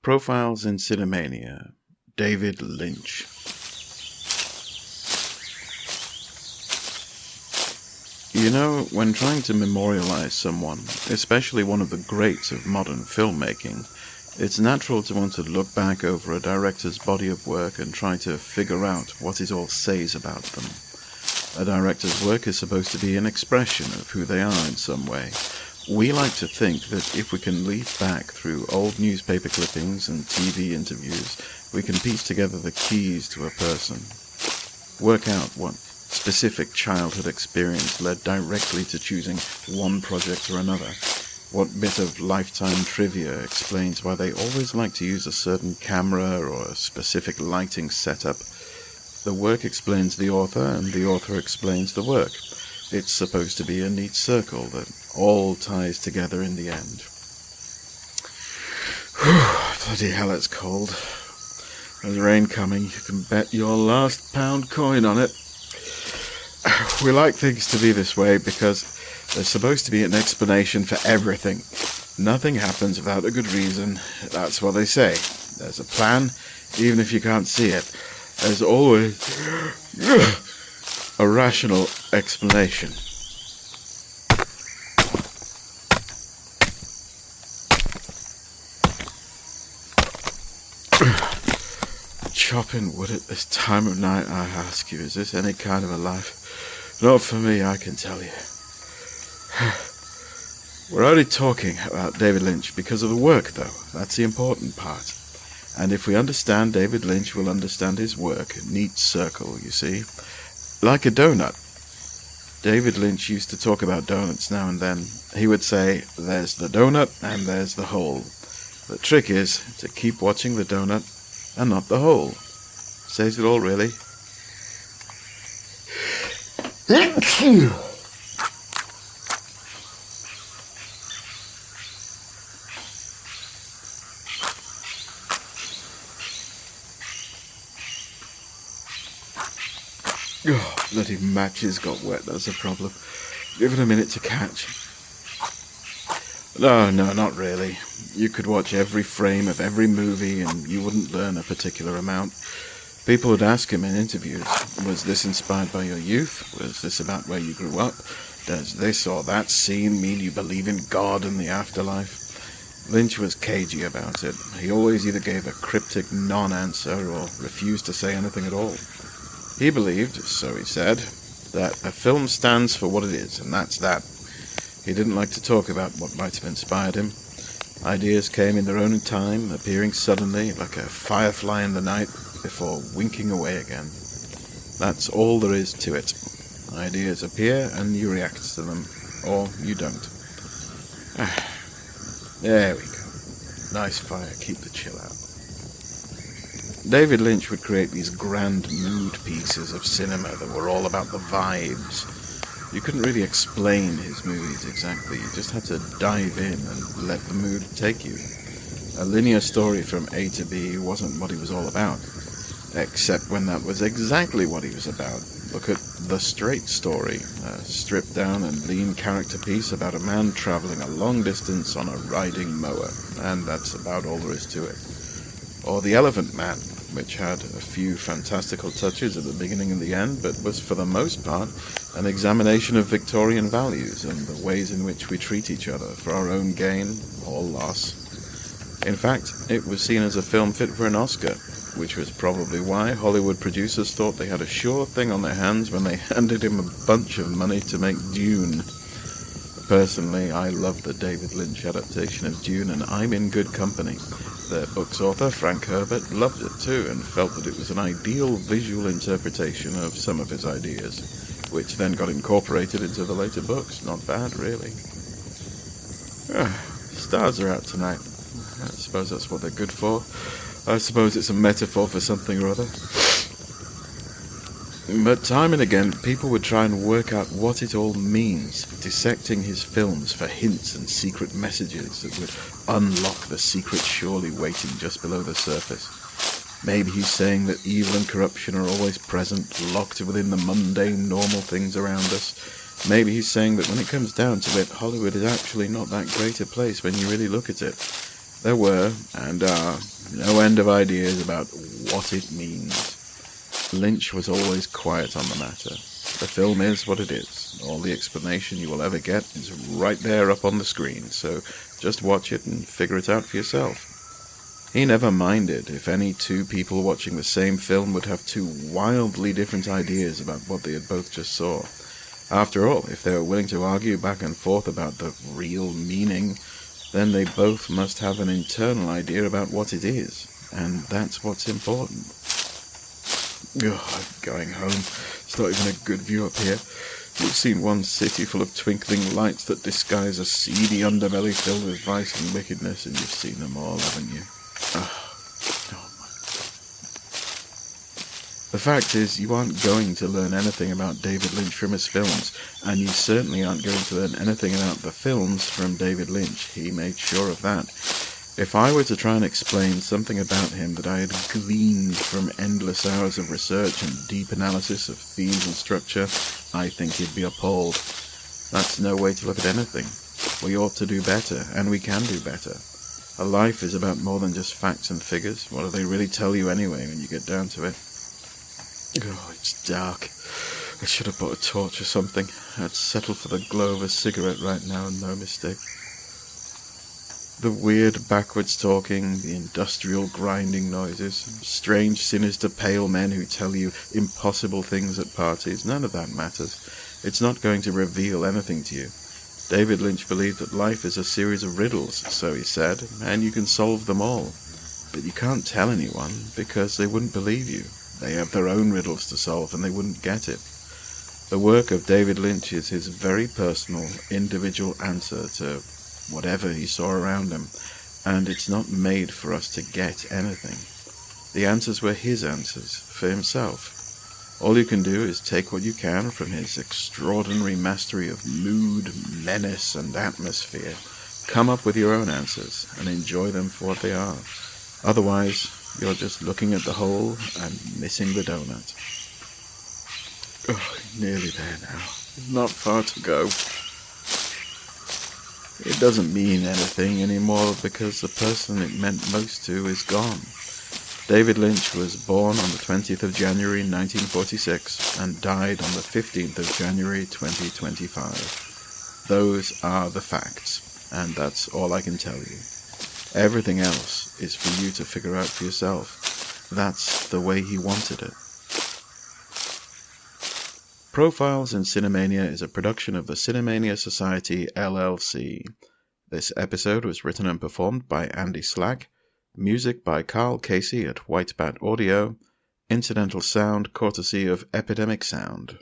Profiles in Cinemania, David Lynch. You know, when trying to memorialize someone, especially one of the greats of modern filmmaking, it's natural to want to look back over a director's body of work and try to figure out what it all says about them. A director's work is supposed to be an expression of who they are in some way. We like to think that if we can leaf back through old newspaper clippings and TV interviews, we can piece together the keys to a person. Work out what specific childhood experience led directly to choosing one project or another. What bit of lifetime trivia explains why they always like to use a certain camera or a specific lighting setup. The work explains the author, and the author explains the work. It's supposed to be a neat circle that all ties together in the end. Bloody hell, it's cold. There's rain coming. You can bet your last pound coin on it. We like things to be this way because there's supposed to be an explanation for everything. Nothing happens without a good reason. That's what they say. There's a plan, even if you can't see it. There's always a rational explanation. Chopping wood at this time of night, I ask you, is this any kind of a life? Not for me, I can tell you. We're only talking about David Lynch because of the work, though. That's the important part. And if we understand David Lynch, we'll understand his work. Neat circle, you see. Like a donut. David Lynch used to talk about donuts now and then. He would say, there's the donut and there's the hole. The trick is to keep watching the donut and not the hole. Says it all, really. Oh, bloody matches got wet, that's a problem. Give it a minute to catch. No, not really. You could watch every frame of every movie and you wouldn't learn a particular amount. People would ask him in interviews, was this inspired by your youth? Was this about where you grew up? Does this or that scene mean you believe in God and the afterlife? Lynch was cagey about it. He always either gave a cryptic non-answer or refused to say anything at all. He believed, so he said, that a film stands for what it is, and that's that. He didn't like to talk about what might have inspired him. Ideas came in their own time, appearing suddenly like a firefly in the night, before winking away again. That's all there is to it. Ideas appear and you react to them, or you don't. There we go. Nice fire, keep the chill out. David Lynch would create these grand mood pieces of cinema that were all about the vibes. You couldn't really explain his movies exactly, you just had to dive in and let the mood take you. A linear story from A to B wasn't what he was all about, except when that was exactly what he was about. Look at The Straight Story, a stripped down and lean character piece about a man travelling a long distance on a riding mower, and that's about all there is to it. Or The Elephant Man, which had a few fantastical touches at the beginning and the end, but was for the most part an examination of Victorian values and the ways in which we treat each other for our own gain or loss. In fact, it was seen as a film fit for an Oscar, which was probably why Hollywood producers thought they had a sure thing on their hands when they handed him a bunch of money to make Dune. Personally, I loved the David Lynch adaptation of Dune, and I'm in good company. The book's author, Frank Herbert, loved it too, and felt that it was an ideal visual interpretation of some of his ideas, which then got incorporated into the later books. Not bad, really. Stars are out tonight. I suppose that's what they're good for. I suppose it's a metaphor for something or other. But time and again, people would try and work out what it all means, dissecting his films for hints and secret messages that would unlock the secret surely waiting just below the surface. Maybe he's saying that evil and corruption are always present, locked within the mundane, normal things around us. Maybe he's saying that when it comes down to it, Hollywood is actually not that great a place when you really look at it. There were, and are, no end of ideas about what it means. Lynch was always quiet on the matter. The film is what it is. All the explanation you will ever get is right there up on the screen, so just watch it and figure it out for yourself. He never minded if any two people watching the same film would have two wildly different ideas about what they had both just saw. After all, if they were willing to argue back and forth about the real meaning, then they both must have an internal idea about what it is, and that's what's important. I'm going home. It's not even a good view up here. You've seen one city full of twinkling lights that disguise a seedy underbelly filled with vice and wickedness, and you've seen them all, haven't you? The fact is, you aren't going to learn anything about David Lynch from his films, and you certainly aren't going to learn anything about the films from David Lynch. He made sure of that. If I were to try and explain something about him that I had gleaned from endless hours of research and deep analysis of themes and structure, I think he'd be appalled. That's no way to look at anything. We ought to do better, and we can do better. A life is about more than just facts and figures. What do they really tell you anyway when you get down to it? It's dark. I should have bought a torch or something. I'd settle for the glow of a cigarette right now, and no mistake. The weird backwards talking, the industrial grinding noises, strange, sinister, pale men who tell you impossible things at parties, none of that matters. It's not going to reveal anything to you. David Lynch believed that life is a series of riddles, so he said, and you can solve them all. But you can't tell anyone, because they wouldn't believe you. They have their own riddles to solve, and they wouldn't get it. The work of David Lynch is his very personal, individual answer to whatever he saw around him, and it's not made for us to get anything. The answers were his answers, for himself. All you can do is take what you can from his extraordinary mastery of mood, menace, and atmosphere, come up with your own answers, and enjoy them for what they are. Otherwise, you're just looking at the hole and missing the donut. Nearly there now. Not far to go. It doesn't mean anything anymore because the person it meant most to is gone. David Lynch was born on the 20th of January 1946 and died on the 15th of January 2025. Those are the facts, and that's all I can tell you. Everything else is for you to figure out for yourself. That's the way he wanted it. Profiles in Cinemania is a production of the Cinemania Society, LLC. This episode was written and performed by Andy Slack, music by Carl Casey at White Bat Audio, incidental sound courtesy of Epidemic Sound.